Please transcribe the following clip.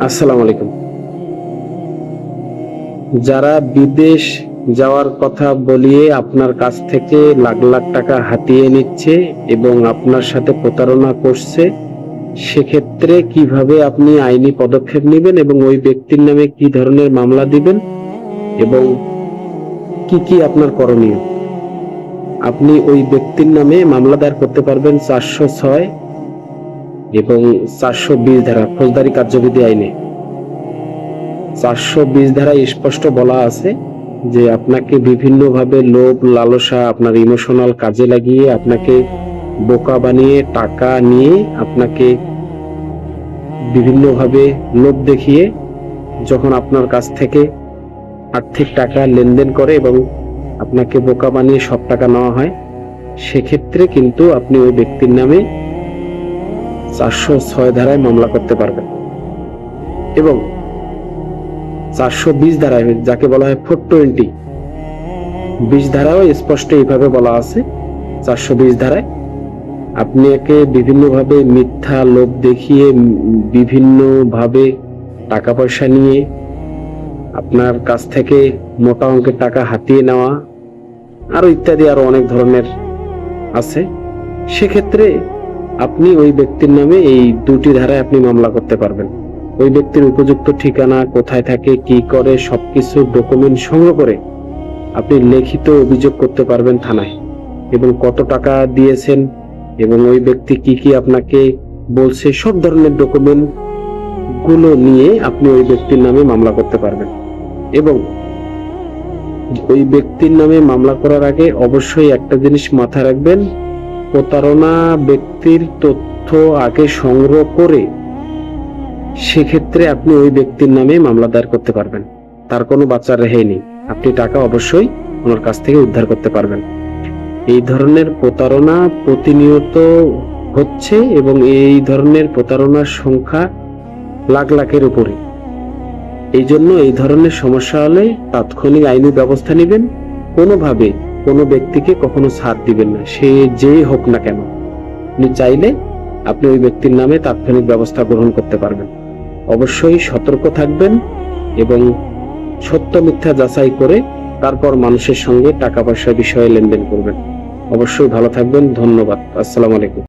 আসসালামু আলাইকুম। যারা বিদেশ যাওয়ার কথা বলিয়ে আপনার কাছ থেকে লাখ লাখ টাকা হাতিয়ে নিচ্ছে এবং আপনার সাথে প্রতারণা করছে, সেক্ষেত্রে কিভাবে আপনি আইনি পদক্ষেপ নেবেন এবং ওই ব্যক্তির নামে কি ধরনের মামলা দিবেন এবং কি কি আপনার করণীয়। আপনি ওই ব্যক্তির নামে মামলা দায়ের করতে পারবেন 406 এবং 420 ধারা ফৌজদারি কার্যবিধি আইনে। 420 ধারায় স্পষ্ট বলা আছে যে আপনাকে বিভিন্নভাবে লোভ লালসা আপনার ইমোশনাল কাজে লাগিয়ে আপনাকে বোকা বানিয়ে টাকা নিয়ে আপনাকে বিভিন্নভাবে লোভ দেখিয়ে যখন আপনার কাছ থেকে আর্থিক টাকা লেনদেন করে এবং আপনাকে বোকা বানিয়ে সব টাকা নেওয়া হয়, সেক্ষেত্রে কিন্তু আপনি ওই ব্যক্তির নামে 406 ধারায় মামলা করতে পারবেন এবং 420 ধারায়, যাকে বলা হয় 420 20 ধারাও স্পষ্ট এইভাবে বলা আছে। 420 ধারায় আপনাকে বিভিন্নভাবে মিথ্যা লোভ দেখিয়ে বিভিন্নভাবে টাকা পয়সা নিয়ে আপনার কাছ থেকে মোটা অঙ্কের টাকা হাতিয়ে নেওয়া আরো ইত্যাদি আরো অনেক ধরনের আছে। সেক্ষেত্রে আপনি ওই ব্যক্তির নামে এই দুটি ধারায় আপনি মামলা করতে পারবেন। ওই ব্যক্তির উপযুক্ত ঠিকানা, কোথায় থাকে, কি করে, সবকিছু ডকুমেন্ট সংগ্রহ করে আপনি লিখিত অভিযোগ করতে পারবেন থানায় এবং কত টাকা দিয়েছেন এবং ওই ব্যক্তি কি কি আপনাকে বলছে, সব ধরনের ডকুমেন্ট গুলো নিয়ে আপনি ওই ব্যক্তির নামে মামলা করতে পারবেন। এবং ওই ব্যক্তির নামে মামলা করার আগে অবশ্যই একটা জিনিস মাথায় রাখবেন, প্রতারণা ব্যক্তির তথ্য আগে সংগ্রহ করে সেক্ষেত্রে আপনি ওই ব্যক্তির নামে মামলা দায়ের করতে পারবেন। তার কোনো বাঁচার রেহাই নেই, আপনি টাকা অবশ্যই ওনার কাছ থেকে উদ্ধার করতে পারবেন। এই ধরনের প্রতারণা প্রতিনিয়ত হচ্ছে এবং এই ধরনের প্রতারণার সংখ্যা লাখ লাখের উপরে। এই জন্য এই ধরনের সমস্যা হলে তাৎক্ষণিক আইনি ব্যবস্থা নেবেন। কোনোভাবে কোনো ব্যক্তিকে কখনো ছাড় দিবেন না, সে যেই হোক না কেন। আপনি চাইলে আপনি ওই ব্যক্তির নামে তাৎক্ষণিক ব্যবস্থা গ্রহণ করতে পারবেন। অবশ্যই সতর্ক থাকবেন এবং সত্য মিথ্যা যাচাই করে তারপর মানুষের সঙ্গে টাকা পয়সা বিষয়ে লেনদেন করবেন। অবশ্যই ভালো থাকবেন। ধন্যবাদ। আসসালামু আলাইকুম।